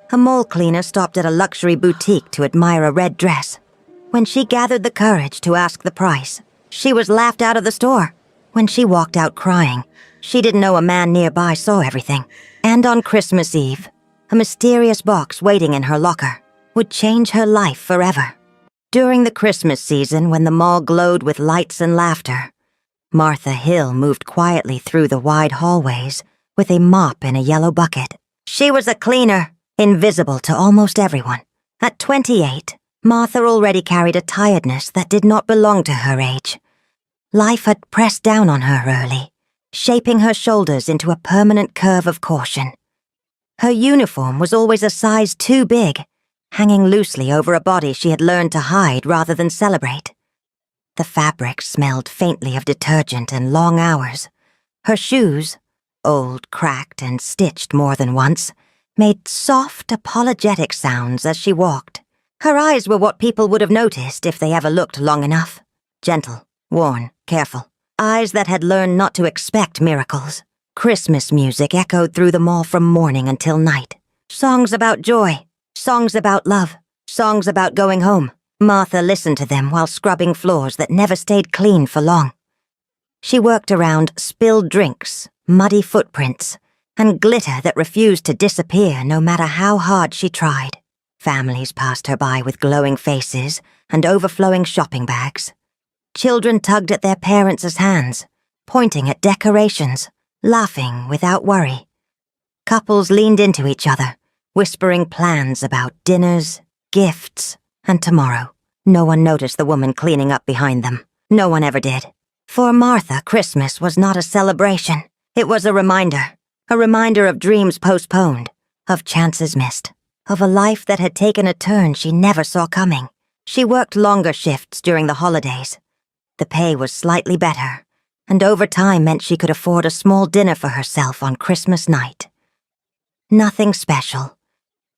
A mole cleaner stopped at a luxury boutique to admire a red dress. When she gathered the courage to ask the price, she was laughed out of the store. When she walked out crying, she didn't know a man nearby saw everything. And on Christmas Eve, a mysterious box waiting in her locker would change her life forever. During the Christmas season, when the mall glowed with lights and laughter, Martha Hill moved quietly through the wide hallways with a mop and a yellow bucket. She was a cleaner, invisible to almost everyone. At 28, Martha already carried a tiredness that did not belong to her age. Life had pressed down on her early, shaping her shoulders into a permanent curve of caution. Her uniform was always a size too big, hanging loosely over a body she had learned to hide rather than celebrate. The fabric smelled faintly of detergent and long hours. Her shoes, old, cracked, and stitched more than once, made soft, apologetic sounds as she walked. Her eyes were what people would have noticed if they ever looked long enough. Gentle, worn, careful. Eyes that had learned not to expect miracles. Christmas music echoed through the mall from morning until night. Songs about joy, songs about love, songs about going home. Martha listened to them while scrubbing floors that never stayed clean for long. She worked around spilled drinks, muddy footprints, and glitter that refused to disappear no matter how hard she tried. Families passed her by with glowing faces and overflowing shopping bags. Children tugged at their parents' hands, pointing at decorations, laughing without worry. Couples leaned into each other, whispering plans about dinners, gifts, and tomorrow. No one noticed the woman cleaning up behind them. No one ever did. For Martha, Christmas was not a celebration. It was a reminder of dreams postponed, of chances missed, of a life that had taken a turn she never saw coming. She worked longer shifts during the holidays. The pay was slightly better, and overtime meant she could afford a small dinner for herself on Christmas night. Nothing special,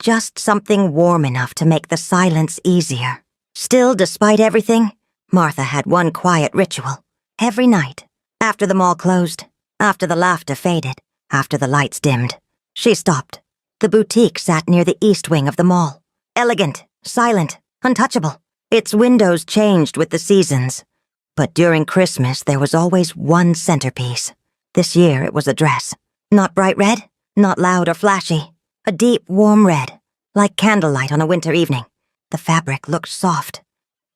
just something warm enough to make the silence easier. Still, despite everything, Martha had one quiet ritual. Every night, after the mall closed, after the laughter faded, after the lights dimmed, she stopped. The boutique sat near the east wing of the mall. Elegant, silent, untouchable. Its windows changed with the seasons. But during Christmas, there was always one centerpiece. This year, it was a dress. Not bright red, not loud or flashy. A deep, warm red, like candlelight on a winter evening. The fabric looked soft.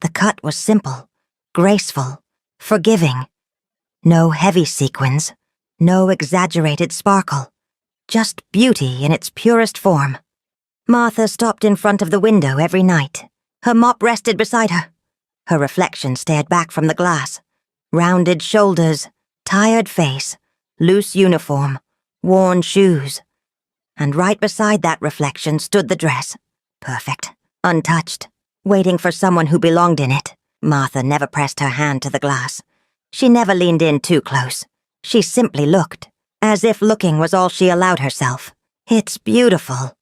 The cut was simple, graceful, forgiving. No heavy sequins, no exaggerated sparkle. Just beauty in its purest form. Martha stopped in front of the window every night. Her mop rested beside her. Her reflection stared back from the glass. Rounded shoulders, tired face, loose uniform, worn shoes. And right beside that reflection stood the dress. Perfect, untouched, waiting for someone who belonged in it. Martha never pressed her hand to the glass. She never leaned in too close. She simply looked, as if looking was all she allowed herself. "It's beautiful,"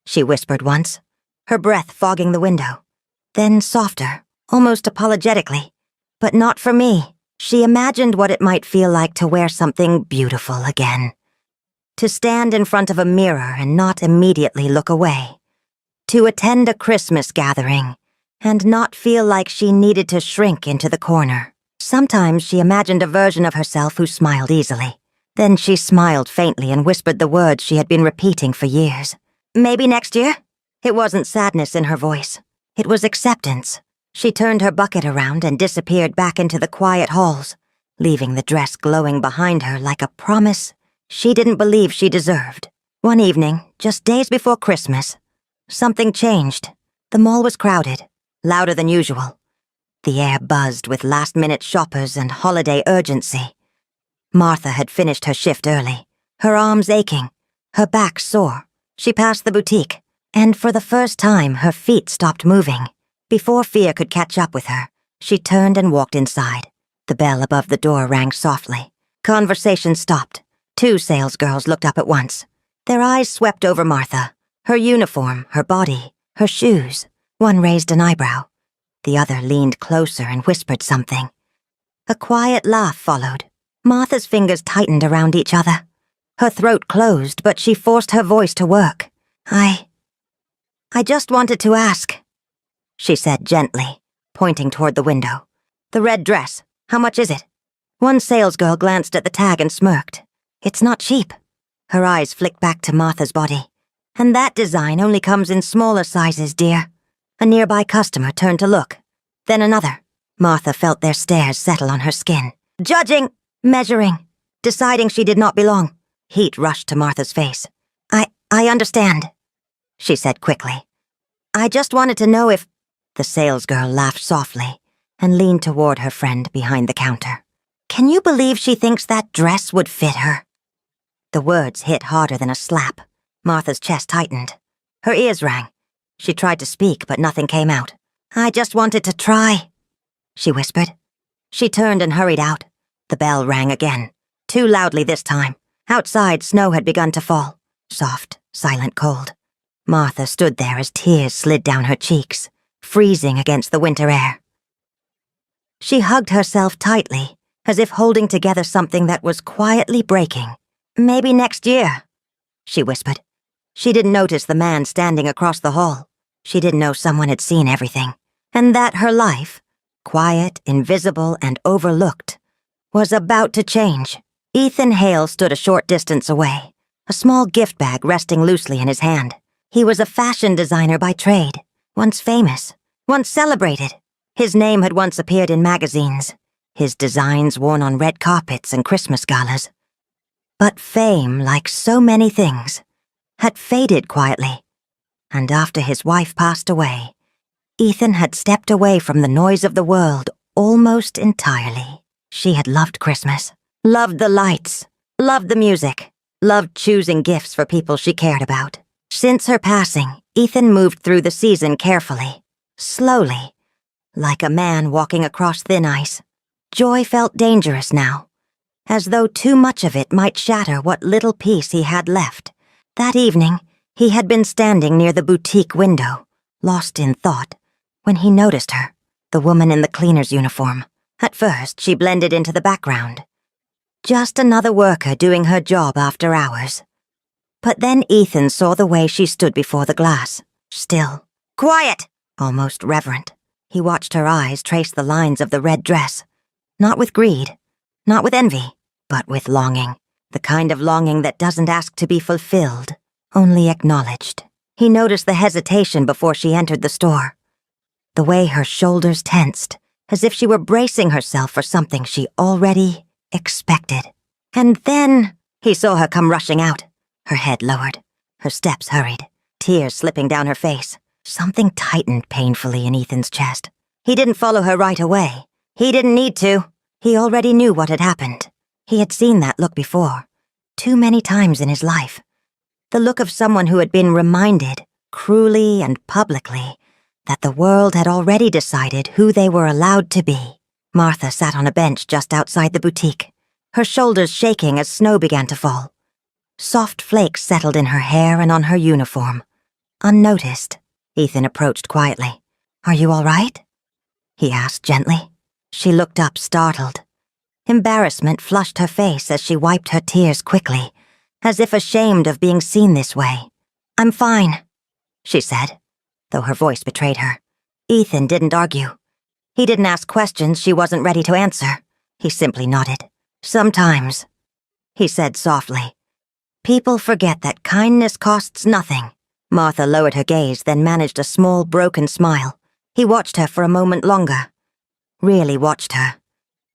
she whispered once, her breath fogging the window. Then softer, almost apologetically. "But not for me." She imagined what it might feel like to wear something beautiful again. To stand in front of a mirror and not immediately look away. To attend a Christmas gathering and not feel like she needed to shrink into the corner. Sometimes she imagined a version of herself who smiled easily. Then she smiled faintly and whispered the words she had been repeating for years. "Maybe next year?" It wasn't sadness in her voice. It was acceptance. She turned her bucket around and disappeared back into the quiet halls, leaving the dress glowing behind her like a promise she didn't believe she deserved. One evening, just days before Christmas, something changed. The mall was crowded, louder than usual. The air buzzed with last-minute shoppers and holiday urgency. Martha had finished her shift early, her arms aching, her back sore. She passed the boutique, and for the first time her feet stopped moving. Before fear could catch up with her, she turned and walked inside. The bell above the door rang softly. Conversation stopped. 2 salesgirls looked up at once. Their eyes swept over Martha, her uniform, her body, her shoes. One raised an eyebrow. The other leaned closer and whispered something. A quiet laugh followed. Martha's fingers tightened around each other. Her throat closed, but she forced her voice to work. I just wanted to ask, she said gently, pointing toward the window. The red dress, how much is it? One salesgirl glanced at the tag and smirked. It's not cheap. Her eyes flicked back to Martha's body. And that design only comes in smaller sizes, dear. A nearby customer turned to look. Then another. Martha felt their stares settle on her skin. Judging, measuring, deciding she did not belong. Heat rushed to Martha's face. I understand, she said quickly. I just wanted to know if... The salesgirl laughed softly and leaned toward her friend behind the counter. Can you believe she thinks that dress would fit her? The words hit harder than a slap. Martha's chest tightened. Her ears rang. She tried to speak, but nothing came out. I just wanted to try, she whispered. She turned and hurried out. The bell rang again, too loudly this time. Outside, snow had begun to fall. Soft, silent cold. Martha stood there as tears slid down her cheeks, freezing against the winter air. She hugged herself tightly, as if holding together something that was quietly breaking. Maybe next year, she whispered. She didn't notice the man standing across the hall. She didn't know someone had seen everything, and that her life, quiet, invisible, and overlooked, was about to change. Ethan Hale stood a short distance away, a small gift bag resting loosely in his hand. He was a fashion designer by trade, once famous, once celebrated. His name had once appeared in magazines, his designs worn on red carpets and Christmas galas. But fame, like so many things, had faded quietly, and after his wife passed away, Ethan had stepped away from the noise of the world almost entirely. She had loved Christmas, loved the lights, loved the music, loved choosing gifts for people she cared about. Since her passing, Ethan moved through the season carefully, slowly, like a man walking across thin ice. Joy felt dangerous now, as though too much of it might shatter what little peace he had left. That evening, he had been standing near the boutique window, lost in thought, when he noticed her, the woman in the cleaner's uniform. At first, she blended into the background. Just another worker doing her job after hours. But then Ethan saw the way she stood before the glass, still, quiet, almost reverent. He watched her eyes trace the lines of the red dress, not with greed, not with envy, but with longing, the kind of longing that doesn't ask to be fulfilled, only acknowledged. He noticed the hesitation before she entered the store, the way her shoulders tensed, as if she were bracing herself for something she already expected. And then he saw her come rushing out, her head lowered, her steps hurried, tears slipping down her face. Something tightened painfully in Ethan's chest. He didn't follow her right away. He didn't need to. He already knew what had happened. He had seen that look before, too many times in his life. The look of someone who had been reminded, cruelly and publicly, that the world had already decided who they were allowed to be. Martha sat on a bench just outside the boutique, her shoulders shaking as snow began to fall. Soft flakes settled in her hair and on her uniform. Unnoticed, Ethan approached quietly. "Are you all right?" he asked gently. She looked up, startled. Embarrassment flushed her face as she wiped her tears quickly, as if ashamed of being seen this way. "I'm fine," she said, though her voice betrayed her. Ethan didn't argue. He didn't ask questions she wasn't ready to answer. He simply nodded. "Sometimes," he said softly, "people forget that kindness costs nothing." Martha lowered her gaze, then managed a small, broken smile. He watched her for a moment longer. Really watched her.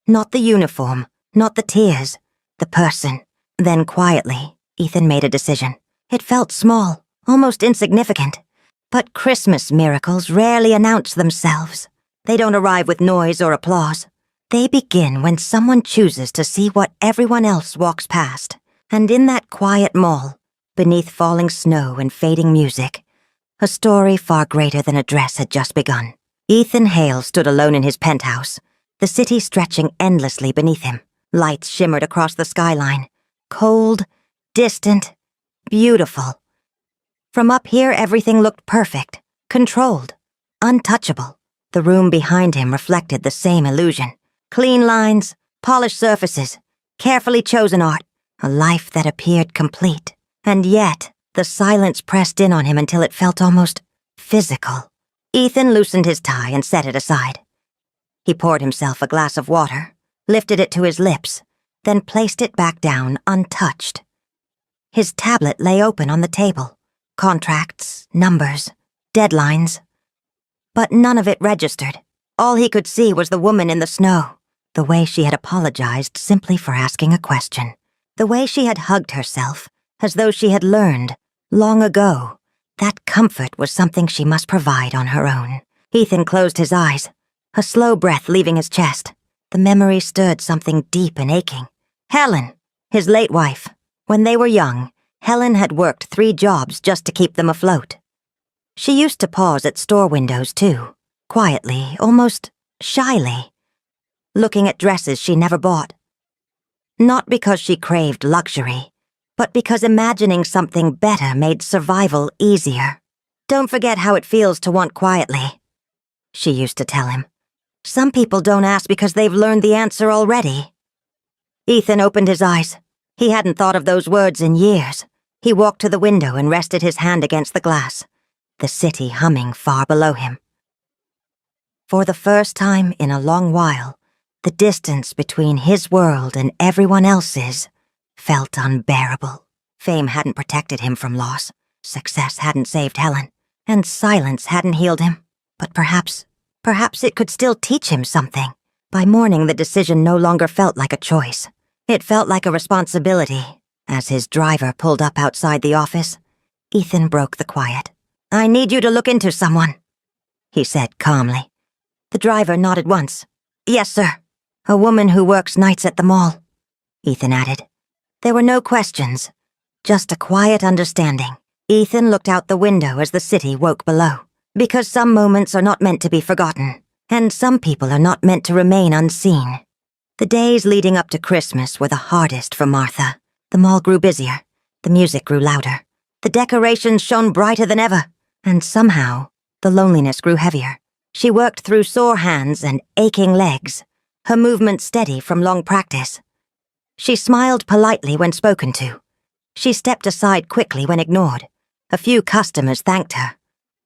Not the uniform, not the tears, the person. Then quietly, Ethan made a decision. It felt small, almost insignificant. But Christmas miracles rarely announce themselves. They don't arrive with noise or applause. They begin when someone chooses to see what everyone else walks past. And in that quiet mall, beneath falling snow and fading music, a story far greater than a dress had just begun. Ethan Hale stood alone in his penthouse, the city stretching endlessly beneath him. Lights shimmered across the skyline. Cold, distant, beautiful. From up here, everything looked perfect, controlled, untouchable. The room behind him reflected the same illusion. Clean lines, polished surfaces, carefully chosen art, a life that appeared complete. And yet, the silence pressed in on him until it felt almost physical. Ethan loosened his tie and set it aside. He poured himself a glass of water, lifted it to his lips, then placed it back down untouched. His tablet lay open on the table. Contracts, numbers, deadlines. But none of it registered. All he could see was the woman in the snow, the way she had apologized simply for asking a question, the way she had hugged herself, as though she had learned, long ago, that comfort was something she must provide on her own. Ethan closed his eyes, a slow breath leaving his chest. The memory stirred something deep and aching. Helen, his late wife. When they were young, Helen had worked 3 jobs just to keep them afloat. She used to pause at store windows, too, quietly, almost shyly, looking at dresses she never bought. Not because she craved luxury, but because imagining something better made survival easier. "Don't forget how it feels to want quietly," she used to tell him. "Some people don't ask because they've learned the answer already." Ethan opened his eyes. He hadn't thought of those words in years. He walked to the window and rested his hand against the glass, the city humming far below him. For the first time in a long while, the distance between his world and everyone else's felt unbearable. Fame hadn't protected him from loss. Success hadn't saved Helen. And silence hadn't healed him. But perhaps it could still teach him something. By morning, the decision no longer felt like a choice. It felt like a responsibility. As his driver pulled up outside the office, Ethan broke the quiet. "I need you to look into someone," he said calmly. The driver nodded once. "Yes, sir." "A woman who works nights at the mall," Ethan added. There were no questions, just a quiet understanding. Ethan looked out the window as the city woke below. Because some moments are not meant to be forgotten, and some people are not meant to remain unseen. The days leading up to Christmas were the hardest for Martha. The mall grew busier. The music grew louder. The decorations shone brighter than ever. And somehow, the loneliness grew heavier. She worked through sore hands and aching legs, her movements steady from long practice. She smiled politely when spoken to. She stepped aside quickly when ignored. A few customers thanked her.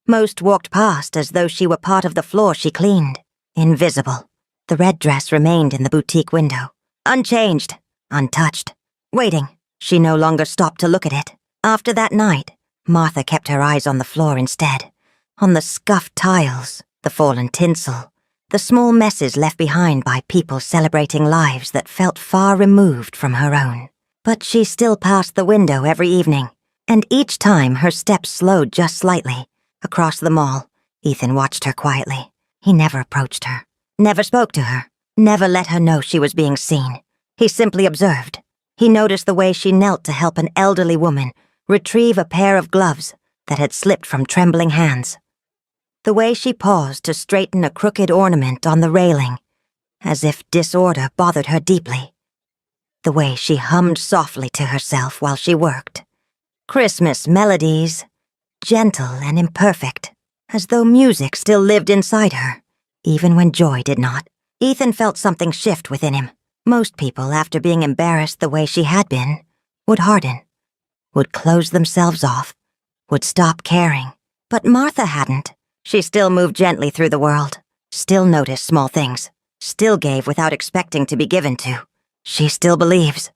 Most walked past as though she were part of the floor she cleaned. Invisible. The red dress remained in the boutique window. Unchanged. Untouched. Waiting. She no longer stopped to look at it. After that night, Martha kept her eyes on the floor instead. On the scuffed tiles, the fallen tinsel, the small messes left behind by people celebrating lives that felt far removed from her own. But she still passed the window every evening, and each time her steps slowed just slightly. Across the mall, Ethan watched her quietly. He never approached her, never spoke to her, never let her know she was being seen. He simply observed. He noticed the way she knelt to help an elderly woman retrieve a pair of gloves that had slipped from trembling hands. The way she paused to straighten a crooked ornament on the railing, as if disorder bothered her deeply. The way she hummed softly to herself while she worked. Christmas melodies, gentle and imperfect, as though music still lived inside her, even when joy did not. Ethan felt something shift within him. Most people, after being embarrassed the way she had been, would harden, would close themselves off, would stop caring. But Martha hadn't. She still moved gently through the world, still noticed small things, still gave without expecting to be given to. She still believes.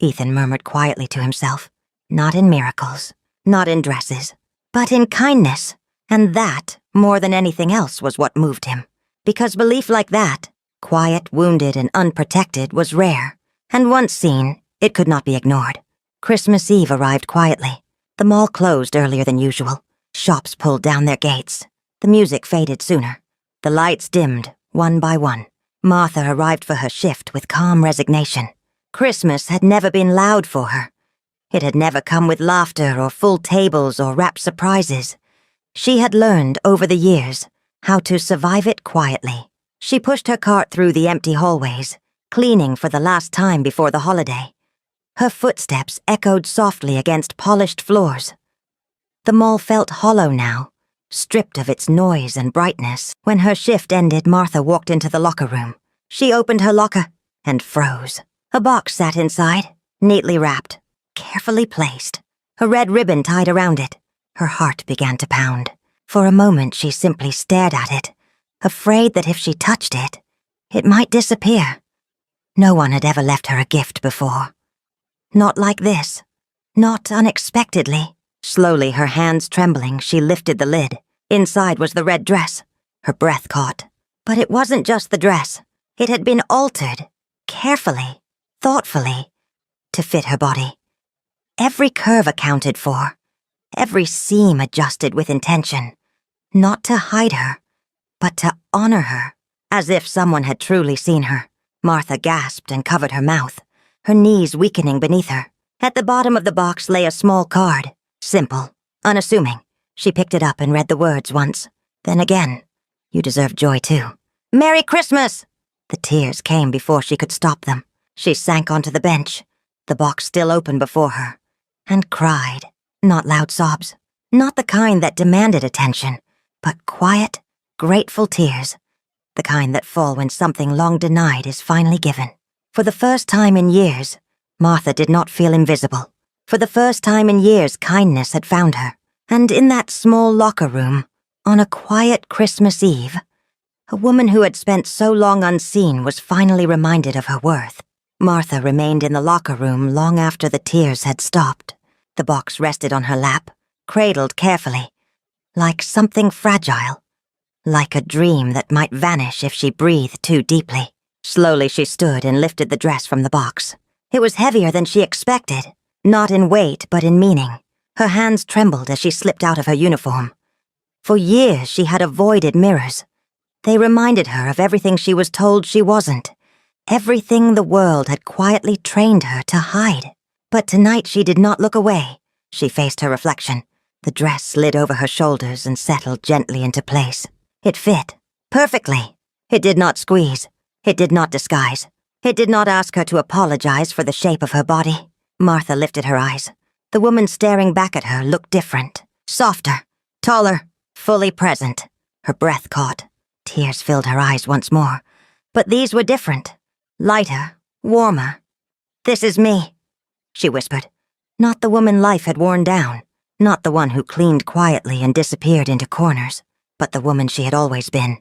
Ethan murmured quietly to himself, not in miracles, not in dresses, but in kindness. And that, more than anything else, was what moved him. Because belief like that, quiet, wounded, and unprotected, was rare. And once seen, it could not be ignored. Christmas Eve arrived quietly. The mall closed earlier than usual. Shops pulled down their gates. The music faded sooner. The lights dimmed, one by one. Martha arrived for her shift with calm resignation. Christmas had never been loud for her. It had never come with laughter or full tables or wrapped surprises. She had learned over the years how to survive it quietly. She pushed her cart through the empty hallways, cleaning for the last time before the holiday. Her footsteps echoed softly against polished floors. The mall felt hollow now, stripped of its noise and brightness. When her shift ended, Martha walked into the locker room. She opened her locker and froze. A box sat inside, neatly wrapped, carefully placed, a red ribbon tied around it. Her heart began to pound. For a moment she simply stared at it, afraid that if she touched it, it might disappear. No one had ever left her a gift before. Not like this. Not unexpectedly. Slowly, her hands trembling, she lifted the lid. Inside was the red dress. Her breath caught. But it wasn't just the dress. It had been altered, carefully, thoughtfully, to fit her body. Every curve accounted for. Every seam adjusted with intention. Not to hide her, but to honor her, as if someone had truly seen her. Martha gasped and covered her mouth, her knees weakening beneath her. At the bottom of the box lay a small card. Simple, unassuming. She picked it up and read the words once. Then again. You deserve joy too. Merry Christmas! The tears came before she could stop them. She sank onto the bench, the box still open before her, and cried. Not loud sobs. Not the kind that demanded attention, but quiet, grateful tears. The kind that fall when something long denied is finally given. For the first time in years, Martha did not feel invisible. For the first time in years, kindness had found her. And in that small locker room, on a quiet Christmas Eve, a woman who had spent so long unseen was finally reminded of her worth. Martha remained in the locker room long after the tears had stopped. The box rested on her lap, cradled carefully, like something fragile, like a dream that might vanish if she breathed too deeply. Slowly she stood and lifted the dress from the box. It was heavier than she expected, not in weight but in meaning. Her hands trembled as she slipped out of her uniform. For years she had avoided mirrors. They reminded her of everything she was told she wasn't, everything the world had quietly trained her to hide. But tonight she did not look away. She faced her reflection. The dress slid over her shoulders and settled gently into place. It fit, perfectly. It did not squeeze. It did not disguise. It did not ask her to apologize for the shape of her body. Martha lifted her eyes. The woman staring back at her looked different, softer, taller, fully present. Her breath caught. Tears filled her eyes once more. But these were different, lighter, warmer. "This is me," she whispered. Not the woman life had worn down, not the one who cleaned quietly and disappeared into corners, but the woman she had always been.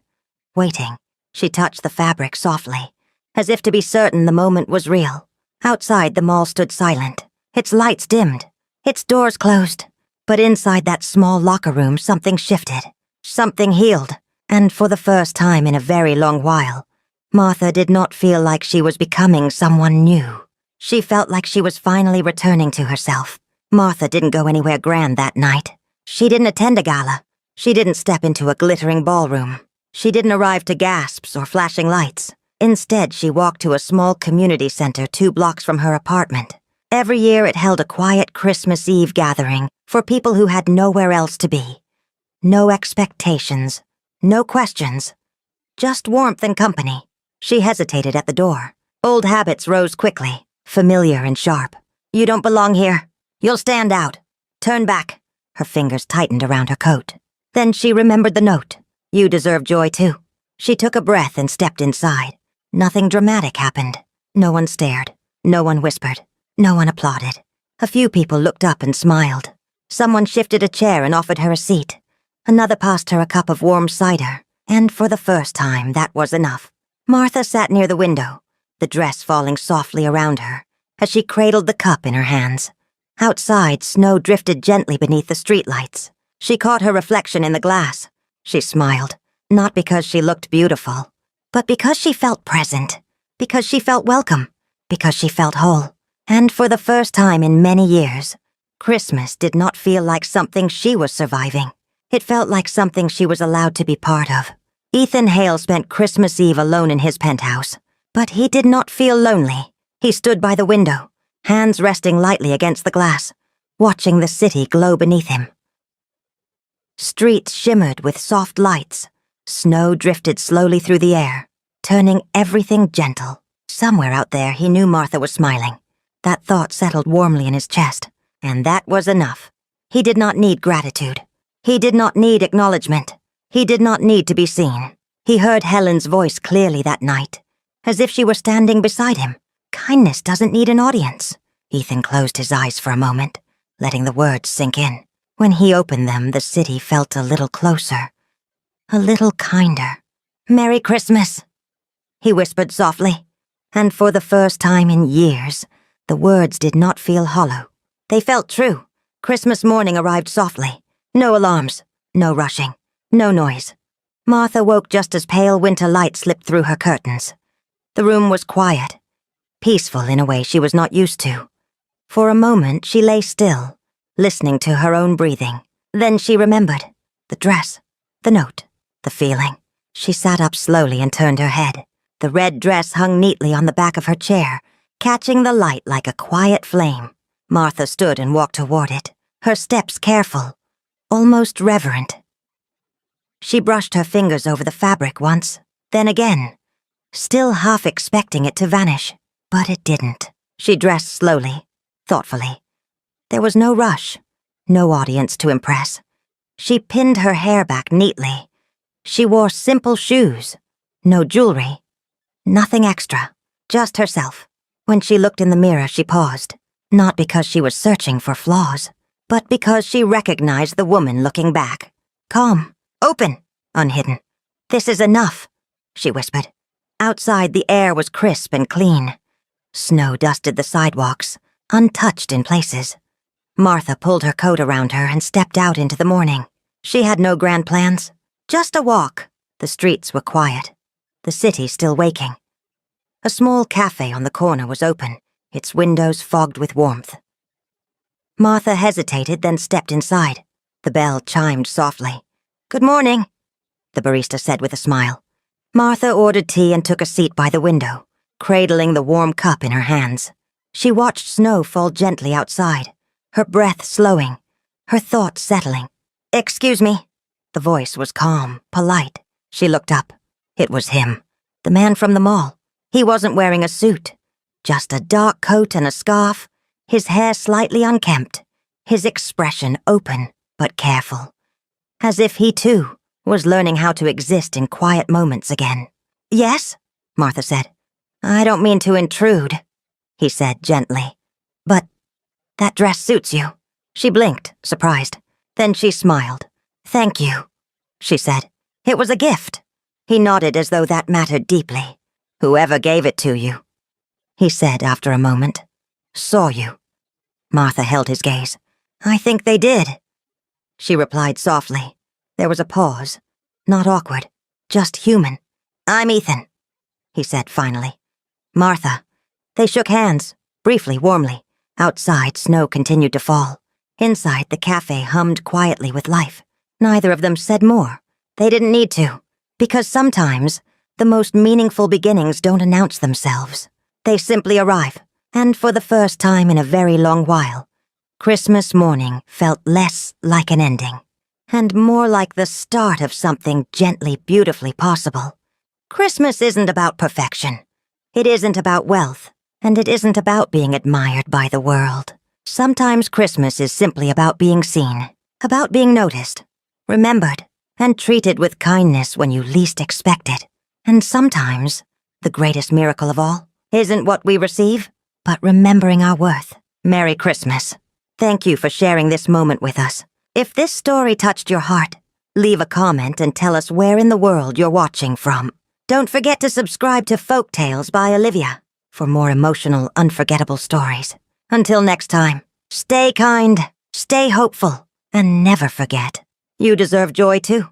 Waiting, she touched the fabric softly, as if to be certain the moment was real. Outside, the mall stood silent, its lights dimmed, its doors closed. But inside that small locker room, something shifted, something healed, and for the first time in a very long while, Martha did not feel like she was becoming someone new. She felt like she was finally returning to herself. Martha didn't go anywhere grand that night. She didn't attend a gala. She didn't step into a glittering ballroom. She didn't arrive to gasps or flashing lights. Instead, she walked to a small community center 2 blocks from her apartment. Every year it held a quiet Christmas Eve gathering for people who had nowhere else to be. No expectations, no questions, just warmth and company. She hesitated at the door. Old habits rose quickly, familiar and sharp. "You don't belong here. You'll stand out. Turn back." Her fingers tightened around her coat. Then she remembered the note. "You deserve joy too." She took a breath and stepped inside. Nothing dramatic happened. No one stared. No one whispered. No one applauded. A few people looked up and smiled. Someone shifted a chair and offered her a seat. Another passed her a cup of warm cider, and for the first time, that was enough. Martha sat near the window, the dress falling softly around her, as she cradled the cup in her hands. Outside, snow drifted gently beneath the streetlights. She caught her reflection in the glass. She smiled, not because she looked beautiful, but because she felt present, because she felt welcome, because she felt whole. And for the first time in many years, Christmas did not feel like something she was surviving. It felt like something she was allowed to be part of. Ethan Hale spent Christmas Eve alone in his penthouse, but he did not feel lonely. He stood by the window, hands resting lightly against the glass, watching the city glow beneath him. Streets shimmered with soft lights. Snow drifted slowly through the air, turning everything gentle. Somewhere out there, he knew Martha was smiling. That thought settled warmly in his chest, and that was enough. He did not need gratitude. He did not need acknowledgement. He did not need to be seen. He heard Helen's voice clearly that night, as if she were standing beside him. Kindness doesn't need an audience. Ethan closed his eyes for a moment, letting the words sink in. When he opened them, the city felt a little closer, a little kinder. "Merry Christmas," he whispered softly, and for the first time in years, the words did not feel hollow. They felt true. Christmas morning arrived softly. No alarms, no rushing, no noise. Martha woke just as pale winter light slipped through her curtains. The room was quiet, peaceful in a way she was not used to. For a moment, she lay still, listening to her own breathing. Then she remembered. The dress, the note, the feeling. She sat up slowly and turned her head. The red dress hung neatly on the back of her chair, catching the light like a quiet flame. Martha stood and walked toward it, her steps careful, almost reverent. She brushed her fingers over the fabric once, then again, still half expecting it to vanish. But it didn't. She dressed slowly, thoughtfully. There was no rush, no audience to impress. She pinned her hair back neatly. She wore simple shoes, no jewelry, nothing extra, just herself. When she looked in the mirror, she paused, not because she was searching for flaws, but because she recognized the woman looking back. Calm, open, unhidden. "This is enough," she whispered. Outside, the air was crisp and clean. Snow dusted the sidewalks, untouched in places. Martha pulled her coat around her and stepped out into the morning. She had no grand plans, just a walk. The streets were quiet, the city still waking. A small cafe on the corner was open, its windows fogged with warmth. Martha hesitated, then stepped inside. The bell chimed softly. "Good morning," the barista said with a smile. Martha ordered tea and took a seat by the window, cradling the warm cup in her hands. She watched snow fall gently outside, her breath slowing, her thoughts settling. "Excuse me." The voice was calm, polite. She looked up. It was him, the man from the mall. He wasn't wearing a suit, just a dark coat and a scarf, his hair slightly unkempt, his expression open but careful, as if he, too, was learning how to exist in quiet moments again. "Yes?" Martha said. "I don't mean to intrude," he said gently. "But that dress suits you." She blinked, surprised. Then she smiled. "Thank you," she said. "It was a gift." He nodded as though that mattered deeply. "Whoever gave it to you," he said after a moment, "saw you." Martha held his gaze. "I think they did," she replied softly. There was a pause, not awkward, just human. "I'm Ethan," he said finally. "Martha." They shook hands, briefly, warmly. Outside, snow continued to fall. Inside, the cafe hummed quietly with life. Neither of them said more. They didn't need to, because sometimes the most meaningful beginnings don't announce themselves. They simply arrive, and for the first time in a very long while, Christmas morning felt less like an ending, and more like the start of something gently, beautifully possible. Christmas isn't about perfection. It isn't about wealth, and it isn't about being admired by the world. Sometimes Christmas is simply about being seen, about being noticed, remembered, and treated with kindness when you least expect it. And sometimes, the greatest miracle of all isn't what we receive, but remembering our worth. Merry Christmas. Thank you for sharing this moment with us. If this story touched your heart, leave a comment and tell us where in the world you're watching from. Don't forget to subscribe to Folk Tales by Olivia for more emotional, unforgettable stories. Until next time, stay kind, stay hopeful, and never forget, you deserve joy too.